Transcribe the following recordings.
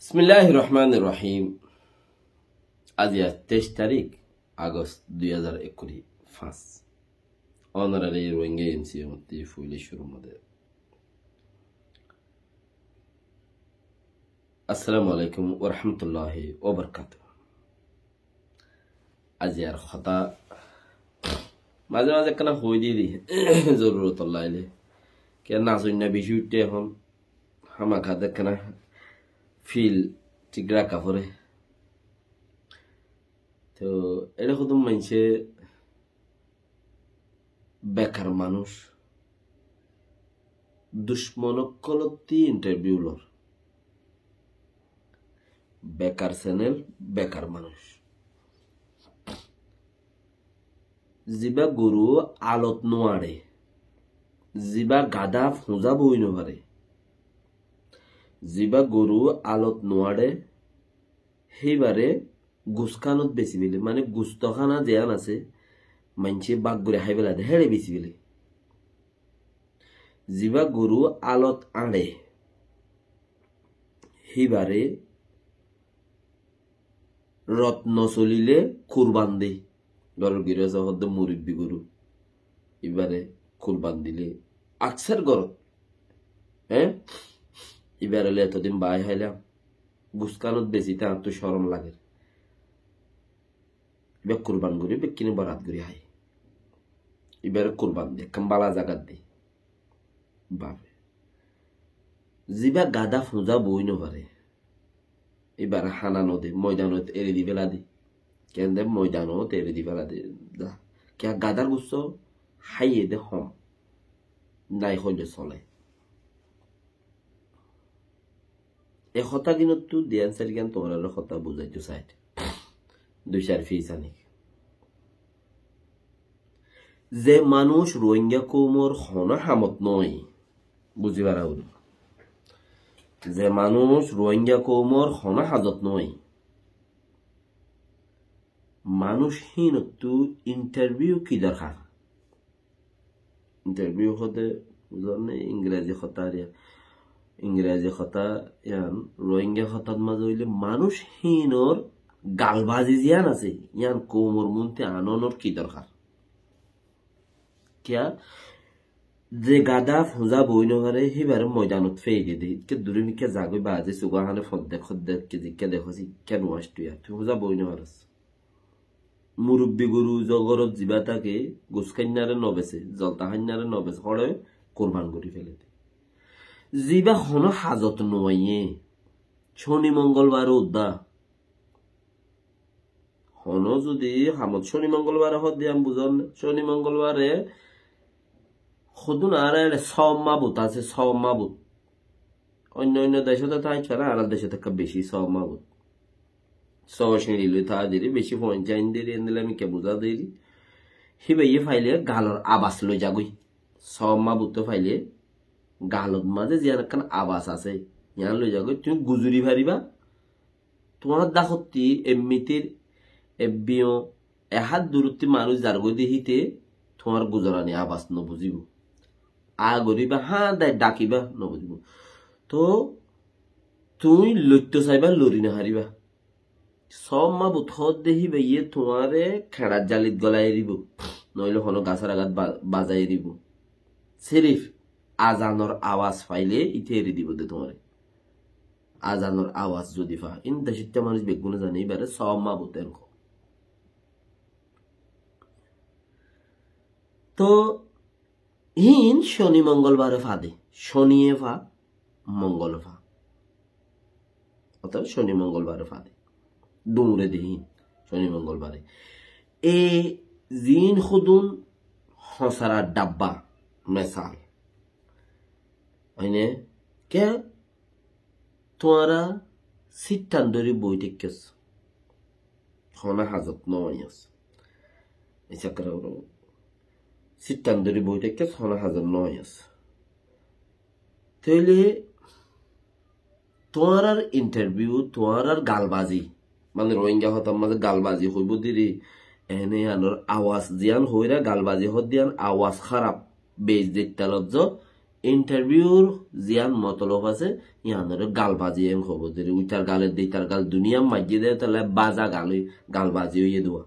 বিসমিল্লাহির রহমানির রহিম। আজ 23 তারিখ আগস্ট 2025 অনারারি রোহিঙ্গা এনসিএমতি ফুইলে শুরু মধ্যে। আসসালামু আলাইকুম ওয়া রাহমাতুল্লাহি ওয়া বারাকাতুহু। আজ আর খতা মাঝে মাঝে কেন হই দি জরুরত লাইলে কে না শুননা বেশি উঠতে এখন হামা খাদে কেন ফিল ঠিক রাখা পরে তো এটা শুধু মানছে বেকার মানুষ দুশ্মনকলতি ইন্টারভিউ লর বেকার চ্যানেল বেকার মানুষ জিবা গরু আলত নোয়ারে জিবা গাদা ফুঁজা বই নভারে জিবা গরু আলত নোয়ারে সেইবারে গুসখানত বেশি বিলে মানে গুস্তখানা যেয়ান আছে মানছে বাঘ করে হাই বেলা দে হেড়ে বেশি বিলে জিবা গরু আলত আড়ে সেইবারে রত্ন চলিলে কুরবান দে গরুর গিরে হদ্দ মুরব্বী গরু এবারে কুরবান দিলে আকসার গর হ্যাঁ এবারে এতদিন বাই হাইলাম গুসকানত বেশি তা তো শরম লাগে এবার কুরবান করি বেকিনে বরাত করি হাই এবারে কুরবান দে কাম্বালা জাগাত দে বাবে জিবা গাদা ফুঁজা বই নপারে এবার হানা নদে ময়দানত এড়ে দি ফেলা দি কেন দে ময়দানত এড়ে দি ফেলা দে কে গাদার গুচ্ছ হাইয়ে দে হম নাই হইলে চলে এই কথা কিন্তু দিয়ান সারি গান তোমার কথা বুঝাইতো চাই 2-4 ফিস আনি যে মানুষ রোহিঙ্গা কৌমর হনা হামত নয় বুঝিবার আউল যে মানুষ রোহিঙ্গা কৌমর হনা হাজত নয় মানুষহীন তো ইন্টারভিউ কি দরকার ইন্টারভিউ হতে বুঝলে ইংরেজি কথা ইংরেজি কথা ইয়ান রোহিঙ্গা কথার মাঝে হইলে মানুষহীনর গালবাজি জিয়ান আছে ইয়ান কৌমর মনতে আননর কি দরকার কিয়া যে গাদা ফুঁজা বই নহারে সেইবারে ময়দানত ফেই দিয়ে দেয় কে দূরে মিকে জাগই বাজে সুগাহানে খদ্দে কে জিকে দেখছি কেন আসতো ইয়ার তুই ফুঁজা বই নহারস মুরব্বী গরু জগরত জিবা তাকে গুসকান্যারে নবেছে জলতাহান্যারে নবেছে হরে কোরবান করি ফেলে দে জিবা হন হাজত নয়ে শনি মঙ্গলবার উদ্দা হন যদি হামত শনি মঙ্গলবার হদ দিয়াম বুঝন শনি মঙ্গলবারে সদুন আর সমাবুত আছে সমাবুত অন্য অন্য দেশতে তাই ছাড়া আর দেশে থাকা বেশি সমাবুত সশিলি লই তা দিরি বেশি পঞ্চায়েত দিরি এনদিলে আমি কে বুঝা দিরি হিবে ইয়ে ফাইলে গালর আবাস লই যাগুই সমাবুত ফাইলে গালত মাঝে যে একখান আবাস আছে ইয়ান লই যাগুই তুমি গুজুরি ভারিবা তোমার দাহতি এমনিতির এবিও এহাত দূরত্বে মানুষ যার গই দেহিতে তোমার গুজরানি আবাস নবুঝিব আগরিবা হা দায় ডাকিবা নবুঝিব তো তুমি লইতে চাইবা লড়ি না হারিবা সব মা বুথত দেহিবে ইয়ে তোমারে খেড়ার জালিত গলাই এরিব নইলে হন গাছার আঘাত বাজাই এরিব সিরিফ আজানর আওয়াজ পাইলে ইতে এরি দিব দে তোমারে আজানর আওয়াজ যদি পা ইন দেশিটা মানুষ বেগুনে জানে এবারে সব মা বুতের তো হিন শনি মঙ্গলবারে ফাদে শনিয়ে ফা মঙ্গল ফা অর্থাৎ শনি মঙ্গলবারে ফাদে ডুমরে দেহিন শনি মঙ্গলবারে এ জিন খুদুন হসারা ডাব্বা মেসাল হইনে কে তোরা সিট্টান্দরি বই টেকেছ হনা হাজত নয়স এসা করে সিট্টান্দরি বই টেকেছ হনা হাজত নয়স তাইলে তোমার ইন্টারভিউ তোমার গালবাজি মানে রোহিঙ্গা হতাম মাঝে গালবাজি হইব দিরি এনে আনোর আওয়াজ দিয়ান হইরা গালবাজি হত দিয়ান আওয়াজ খারাপ বেজ দেখতে লজ্জ ইন্টারভিউর জিয়ান মতলব আছে ইয়ানোর গাল বাজি এম খবর যদি উইটার গালের দিয়ে তার গাল দুনিয়া মাঝিয়ে দেয় তাহলে বাজা গাল বাজি হইয়ে দেওয়া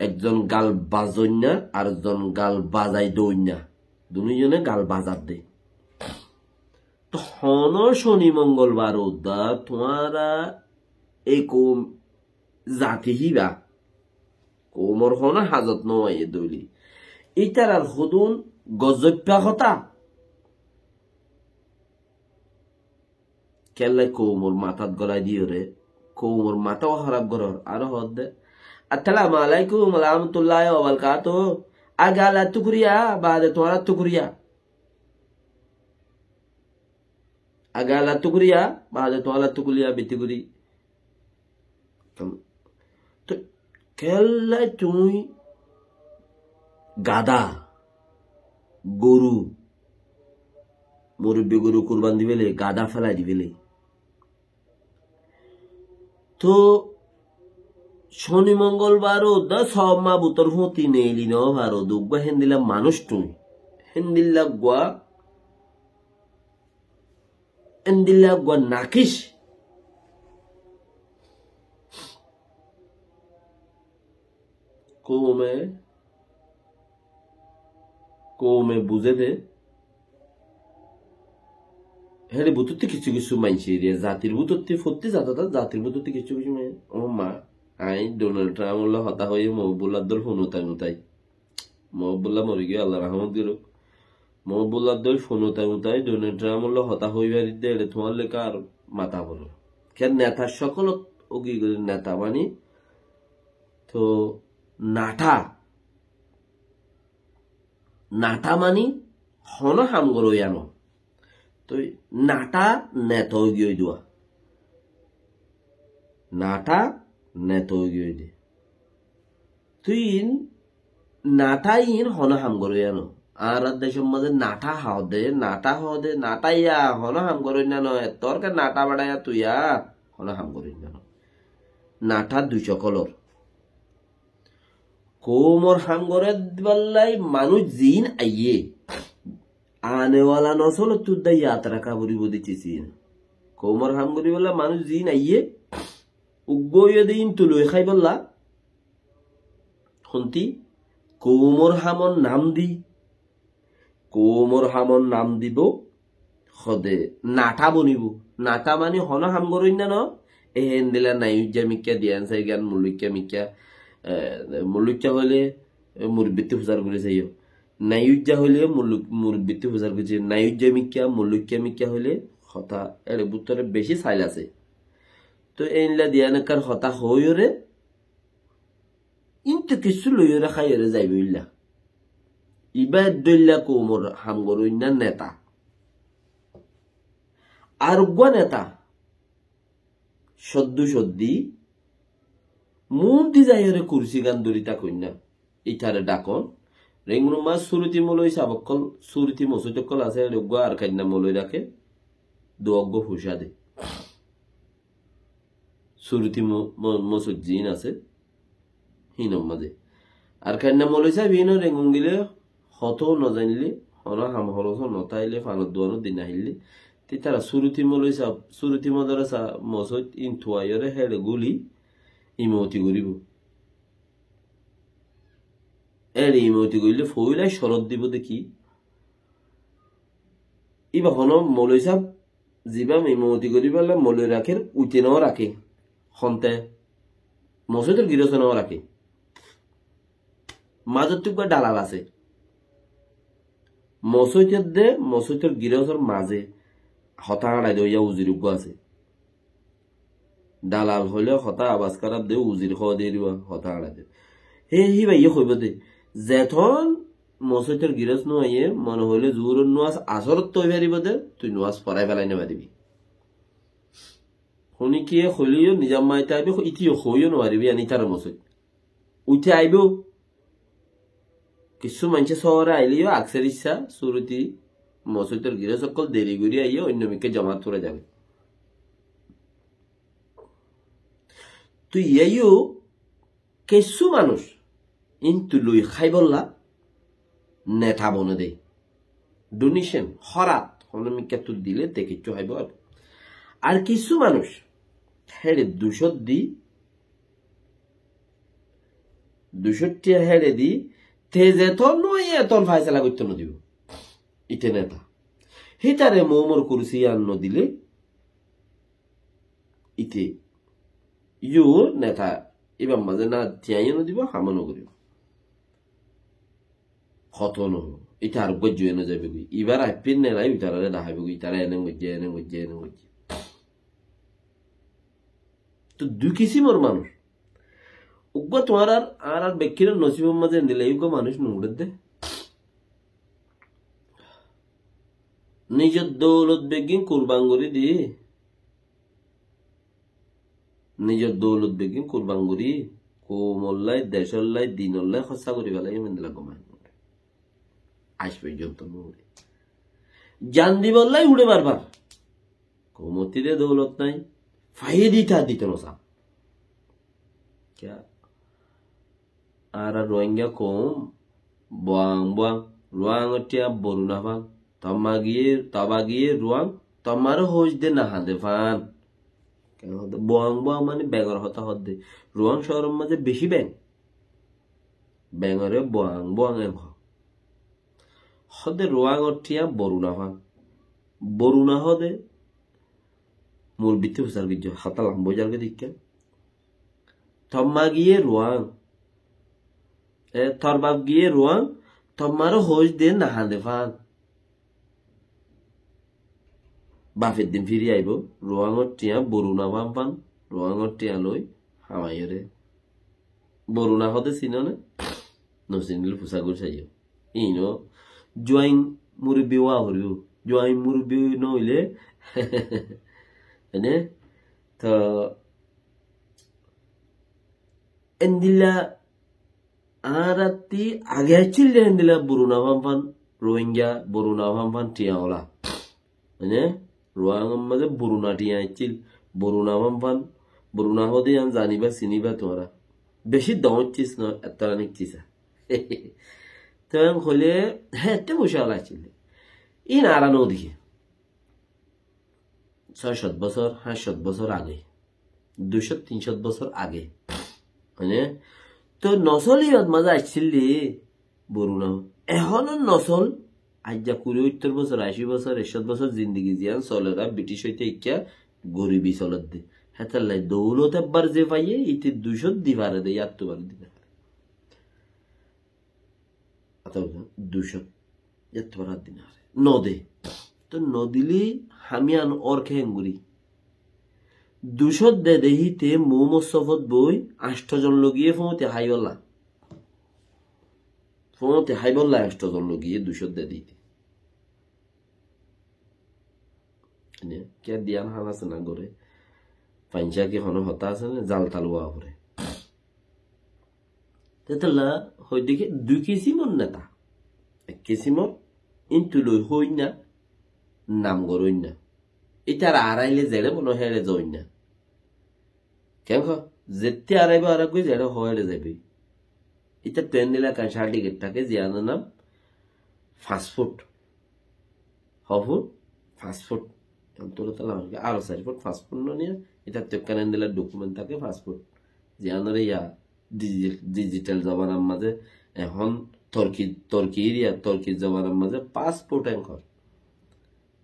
একজন গাল বাজন্যা আর একজন গাল বাজাই দইন্যা দুজনে গাল বাজার দে তো হন শনি মঙ্গলবার উদ্দা তোমারা এই কৌম জাতি হিবা কৌমর হন হাজত নয় দইলি ইটার আর হদুন গজব্যা হতা কেল্লাই কৌমর মাথাত গলায় দিও রে কৌমর মাথাও খারাপ করর আরো হদ দে আসসালামু আলাইকুম রহমতুল্লাহ ওয়া বারাকাতুহু আগালা তুকুরিয়া বাদে তোরা তুকুরিয়া আগালা তুকুরিয়া বাদে তোরা তুকুলিয়া বিতিগুরি তো কেল্লাই তুই গাদা গরু মুরব্বী গরু কুরবান দিবেলে গাদা ফেলাই দিবেলে তো শনি মঙ্গলবারও দা সব মা বুতর হতি নেইলি ন ভারো দুগ্গা হেন্দিলা মানুষ তুই হেন্দিল্লা গুয়া নাকিস কৌমে বুঝে দে হ্যাঁ বুতরতে কিছু কিছু মানছি রে জাতির বুতরতে ফতি জাতির বুতরতে কিছু কিছু ও মা আই ডোনাল্ড ট্রাম্প উল্লাহ হতা হয়ে মহবুল্লাহ দল ফোন উতাই মহবুল্লাহ মরে গিয়ে আল্লাহ রহমত দিল মহবুল্লাহ দল ফোন উতাই ডোনাল্ড ট্রাম্প উল্লাহ হতা হইবার দে তোমার লেখা আর মাথা বলো কেন নেতা সকল ওগি নেতা মানি তো নাটা মানি হন হাম গরো ইয়ানো তো নাটা নেত গিয়ে দেওয়া নাটা নেত গিয়ে দে তুই নাটা ইন হন হাম গরো ইয়ানো আর দেশের মধ্যে নাটা হাও দে নাটা ইয়া হন হাম গরো না তোর কে নাটা বাড়াইয়া তুই হন হাম গরো না নাটা 200 কলর কোমর হাম গরে দিবাল্লাই মানুষ জিন আইয়ে আনেওয়ালা নসল তুই দা यात्रा কাবুরি বদিছি কোমর হাম গরি বলা মানুষ জিন আইয়ে উগ্গয় দিন তুলই খাই বললা হন্তি কোমর হামন নাম দিব খদে নাটা বনিব নাটা মানে হন হাম গরই না ন এহেন দিলা নাইজা মিক্কা দিয়ান সাই গান মুলুক্কা হলে মুরব্বিতে ফুজার করে যাইও নাইজা হলে মুরব্বিতে ফুজার করছে নাইজা মিক্কা মুলুক্কা হলে হতা এর বুতরে বেশি সাইল আছে তো এইলা দিয়ানকার হতা হইরে ইনতে কিছু লইরে খাইরে যাইবে ইল্লা ইবাদ দইল্লা কোমর হাম গরইনা নেতা আর গো নেতা সদ্দি মুন্তি যাইরে কুরসি গান দরিতা কইনা ইটারে ডাকন রেঙ্গুনো মাস সুরতি মলই সাবকল সুরতি মসুতকল আছে রগো আর কাইনা মলই রাখে দুঅগ্গ ফুসা দে সুরতি মসুজিন আছে হিনম মাঝে আর কাইনা মলই সাহেব হিনো রেঙ্গুন গিলে হত ন জানিলে হন হাম হরস নতাইলে ফানত দুয়ানো দিন আহিলে তি তারা সুরতি মলই সাহেব সুরতি মদরসা মসুত ইন থুয়াইরে হেড়ে গুলি ইমতি করিব এর ইমতি করিলে ফইলাই শরৎ দিব দেখি ইবা হন মলই সাহেব যিবা ইমতি করি পারলে মলই রাখের উঠে নাও রাখে হন্তে মসজিদের গিরস নাও রাখে মাজত টুকা ডালাল আছে মসজিদের গিরসর মাঝে হতা আড়াই দইয়া উজির আছে দালাল হইলে হতা আবাজ খারাপ দে উজির খাওয়া দিয়ে দিবা হতা আড়াই দে হি ভাই হইব দে যেথন মসজিদের গিরস নোয়াইয়ে মনে হইলে জোর নোয়াজ আসরত তৈ পারিব দে তুই নোয়াজ পড়াই পেলাই নেবা দিবি শুনি কি হইলেও নিজাম মাইতে আইবে ইতিও হইও নোৱাৰিবি আনি তার মসজিদ উঠে আইব কিছু মানুষ শহরে আইলেও আকসের ইচ্ছা সুরতি মসজিদের গিরস সকল দেরি করি আইয়ে অন্য মিকে জমাত করে যাবে তুই ইয়াইও কিছু মানুষ ইন্তু লই খাই বললা নেতা বনে দে ডোনেশন হরাত হনমিকা তো দিলে তে কিছু হইব আর কিছু মানুষ হেড়ে 200 হেড়ে দি তে যেতন নয় এতন ফাইসলা করতে ন দিব ইতে নেতা হিতারে মোমর কুরসি আন্ন দিলে ইতে ইউ নেতা এবার মাঝে না তিয়াইনো দিব হামানো করিব হতন এটা আর গজ্জ এনে যাবে গই এবার আইপিন নেলাই ইতারে দেখাইব গই তারা এনে গজ্জে তো দুই কিসিমর মানুষ উগ্র তোমার আর ব্যক্তির নসিবের মাঝে দিলে উগ্র মানুষ নুড়ে দে নিজের দৌলত বেগিন কুরবান করে দি নিজের দৌলত বেগিন কুরবান করি কোমল্লাই দেশল্লাই দিনল্লাই খসা করি ফেলাই মেন্দিলা কমায় আজ পর্যন্ত নুড়ে জান দিবল্লাই উড়ে বারবার কোমতিরে দৌলত নাই ফাইয়ে দিত নসা क्या आरा रोहिंग्या कोम बुआंग रुआंग टिया बोरुना फान तबागिए रुआंग तमारो होज दे नहा दे फान क्या होता बुआंग माने बैंगर होता होते रुआंग शहर में बेशी बैंगरे बुआंग एम होते रुआंग टिया बोरुना फान बोरुना होते मूल बित्ते हुसर बिजो हाता लंबो जार के दिक्कत तमागिए रुआंग थरबाब गिए रुआंग तमारो होज दे नहा दे फान बाफेर दिन फिरी आइबो रुआंगर टिया बरुना फान रुआंगर टिया लई हामाइरे बरुना हते चिनो ने नसिनिल फुसागुर साइयो इनो जुआइं मुरबि वा हरियो जुआइं मुरबि नइले ने तो एंदिला आराती आगे चिल्ले एंदिला बुरुना फान रोहिंग्या बुरुना फान टिया होला ने रुआंगम मजे बुरुना टिया चिल बुरुना फान बुरुना होदे हम जानिबा सिनिबा तोरा बेशी दाउट चिस न अतरानिक चिसा तो हम खोले हेते बुशाला चिले इन आरानो दिखे 600 বছর 700 বছর আগে 200-300 বছর আগে মানে তো নসলিয়ত মজা আসছিলি বরুনা এখনো নসল আজ যা 70 বছর 80 বছর 100 বছর জিন্দেগি জিয়ান চলেরা ব্রিটিশ হইতে ইচ্ছা গরিবি চলত দে হেতার লাই দৌলত একবার যে পাইয়ে ইতি 200 দিবারে দে ইয়াত্তবার দিবে আতা 200 ইয়াত্তবার দিন আরে নদে তো নদিলি হামিয়ান ওর খেঙ্গুরি 200 দে দেহিতে মোমো সফত বই 8 জন লগিয়ে ফোতে হাইবল্লা 8 জন লগিয়ে 200 দে দিতে নে কে দিয়ান হানাস না করে পাঞ্জা কি হনো হতা আছে না জাল তালুয়া করে তেতলা হই দেখে 2 কেজি মন নেতা 1 কেজি মন ইনতু লই হই না নাম গরইন না এটার আড়াইলে জেড়ে মনে হেড়ে জইন না কেন যেতে আড়াইবা আর কই জেড়ে হয়েড়ে যাবে এটা ট্রেন নিলা কাঁচা টিকিটটাকে জিয়ানোর নাম ফাস্টফুড হফুড ফাস্টফুড অন্তর তালা আরো 4 ফুট ফাস্টফুড নিয়ে এটা তেকানে দিলা ডকুমেন্ট থাকে ফাস্টফুড জিয়ানোর ইয়া ডিজিটাল জমানার মাঝে এখন তুর্কির জমানার মাঝে পাসপোর্ট এঙ্কর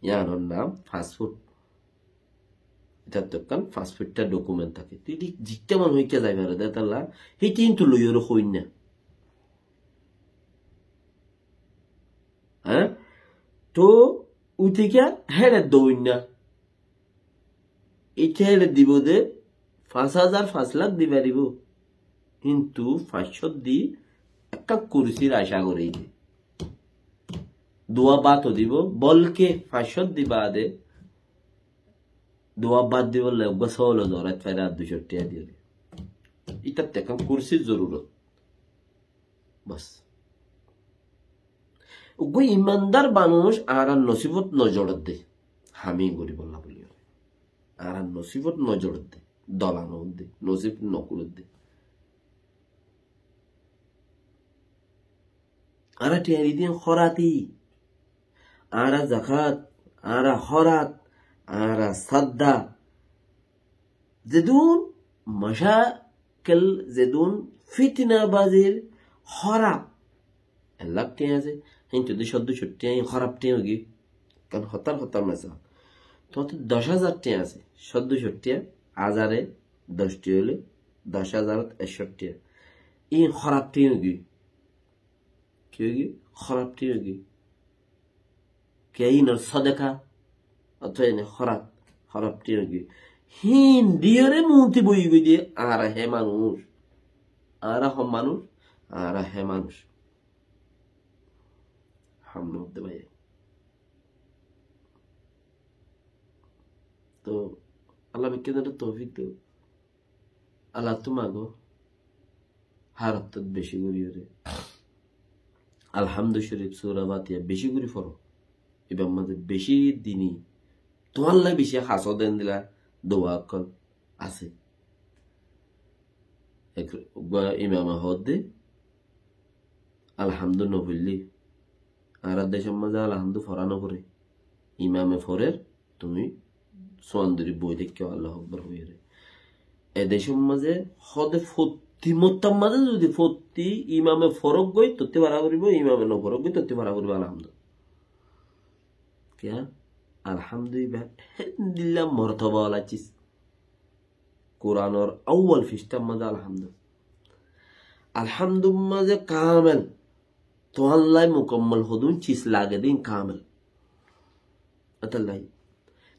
ইয়ানোর নাম ফাস্টফুড এটা তখন ফাস্টফুডটা ডকুমেন্ট থাকে তুই জিততে মন হইকে যাইবে রে দেতালা হি কিন্তু লইর হইন না হ্যাঁ তো উঠিকা হেড়ে দইন না এটা হেড়ে দিব দে 5,000 লাখ দিবা দিব কিন্তু 500 দি একটা কুরসির আশা করে দোয়া বাতও দিব বলকে 500 দিবা দে দোয়া বাদ দিব লাগবে 16,000 ফেরা 200 টাকা দিলে এটা তেকাম কুরসির জরুরত বাস ওই ইমানদার মানুষ আর নসিবত নজরত দে হামি গরিব আল্লাহ বলি আর নসিবত নজরত দে দলানো দে নসিব নকুল দে আর টিয়ারি দিন খরাতি আরা জাকাত আরা হরাত আরা সাদ্দা যেদুন মশাকেল যেদুন ফিতনা বাজির হরাপ লাখ টিয়া আছে কিন্তু ১৪ হরাপ টিয়া গি কারণ হতার মেসা তোমার ১০,০০০ টিয়া আছে ১৪ হাজারে ১০টি হলে ১০,০৬১ ই হরাপ টিয়া গি কি গি হরাপ টিয়া গি কে ইনর সদেকা অথবা এনে হরাপ টিয়া গি হিন্দিয়ারে মুহূর্তে বই বই দিয়ে আরা হে মানুষ আরা হম মানুষ আরা হে মানুষ হামলে হতে পারে তো আল্লাহ বিজ্ঞানের তৌফিক দেব আল্লাহ তোমাগো হারত বেশি করি রে আলহামদু শরীফ সূরা ফাতিহা বেশি করে পড়ো এবার আমাদের বেশি দিনই তোমার লাই বেশি হাসো দেন দিলা দোয়া কল আছে ইমামা হদ দে আলহামদু নবুল্লি আর দেশের মাঝে আলহামদু ফরানো করে ইমামে ফরের তুমি সোয়ান্দরি বই দেখে আল্লাহ আকবার হয়ে রে এ দেশের মাঝে হদে ফতি মোত্তাম মাঝে যদি ফতি ইমামে ফরক গই তত্তে ভাড়া করিব ইমামে ন ফরক গই তত্তে ভাড়া করিব আলহামদু क्या अल्हम्दुलिल्लाह मर्तबा वाला चीज कुरान और अव्वल फिस्टा मजा अल्हम्दु मजे कामिल तो अल्लाह मुकम्मल होदुन चीज लागे दिन कामिल अतल्लाई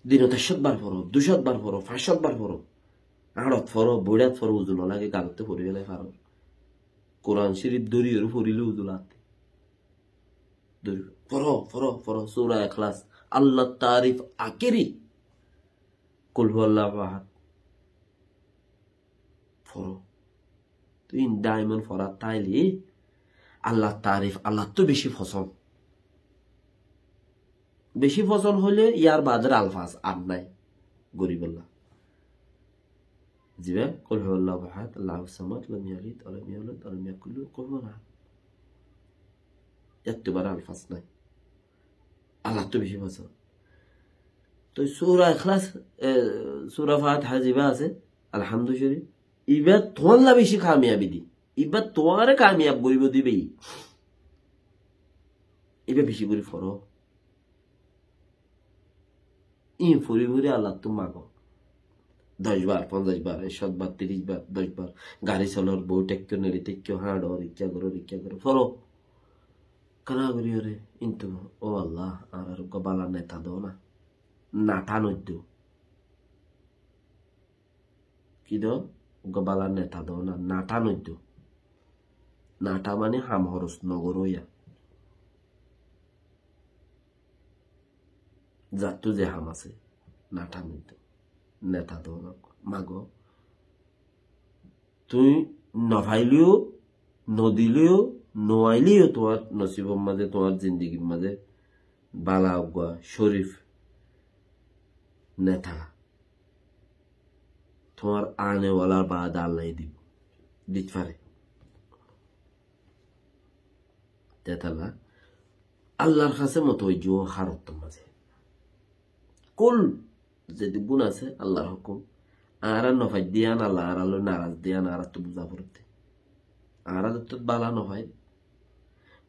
दिन तशद बार फरो दुशद बार फरो फाशद बार फरो आड़त फरो बुड़ात फरो उजुन लागे गालते फरो गेले फारो कुरान शरीफ दरी और फरिले उजुलाते दरी फरो सूरा इखलास আল্লাহ তারিফ আকেরি কুল হুয়াল্লাহু আহাদ ফরো তুই ডায়মন্ড ফরা তাইলি আল্লাহ তারিফ আল্লাহ তো বেশি ফসল হলে ইয়ার বাদের আলফাজ আর নাই গরিবুল্লাহ জিবা কুল হুয়াল্লাহু আহাদ আল্লাহুস সামাদ লাম ইয়ালিদ ওয়া লাম ইউলাদ ওয়া লাম ইয়াকুল লাহু কুফুয়ান আহাদ এতবার আলফাজ নাই আল্লাহ তো বেশি ফসল তো সূরা ইখলাস সূরা ফাতিহা জিবা আছে আলহামদু শরীফ ইবাদ তোয়াল্লা বেশি কামিয়াবি দি ইবাদ তোয়ারে কামিয়াব করিব দিবে ইবা বেশি করে ফরো ই ফুরি ফুরি আল্লাহ তো মাগো 10 বার 50 বার 100 বার 30 বার 10 বার গাড়ি চলার বউ টেক্কে নেড়ি টেক্কে হাঁড় রিক্সা করো ফরো কানা করি রে কিন্তু ও আল্লাহ আর গবালা নেতা দো না নাটা নদ্য কি দো গবালা নেতা দো না নাটা নদ্য নাটা মানে হামহরস নগর ইয়া জাতু যে হাম আছে নাটা নদ্য নেতা দো না মাগো তুই নভাইলিও নদিলিও নোয়াইলিও তোমার নসিবের মাঝে তোমার জিন্দিগির মাঝে বালা অজ্ঞা শরীফ নেতা তোমার আনেওয়ালার বাদ আল্লাহ দিতে পারে তেতালা আল্লাহর কাছে মতো ওই জো হারত মাঝে কুল যদি গুণ আছে আল্লাহর হুকুম আর নফাই দিয়ান আল্লাহ আর আলো নারাজ দিয়ান আর তো বুঝা পড়তে আর তো বালা নফাই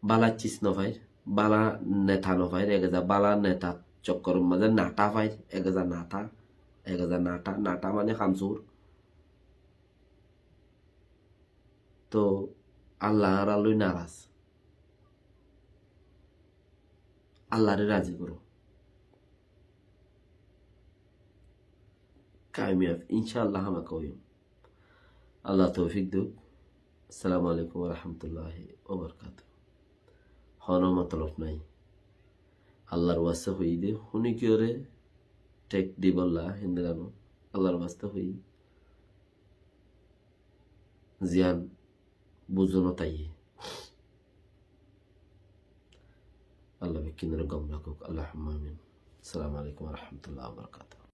বালা চিস নফাই বালা নেতা নফাই এগেজা বালা নেতা চক্কর মাঝে নাটা ফাই এগেজা নাটা মানে খামসুর তো আল্লাহ আর আলোই নারাজ আল্লাহরে রাজি করো কামিয়াব ইনশাআল্লাহ আমাকে হইম আল্লাহ তৌফিক দেব আসসালামু আলাইকুম ওয়া রাহমাতুল্লাহি ওয়া বারাকাতুহু হন মতলব নাই আল্লাহর ওয়াস্তে হই দে হুনি কি ওরে টেক দিবল্লাহ হিন্দানো আল্লাহর ওয়াস্তে হই জিয়ান বুঝনো তাই আল্লাহ বিকিনের গম রাখুক আল্লাহুম্মা আমিন আসসালামু আলাইকুম ওয়া রাহমাতুল্লাহি ওয়া বারাকাতুহু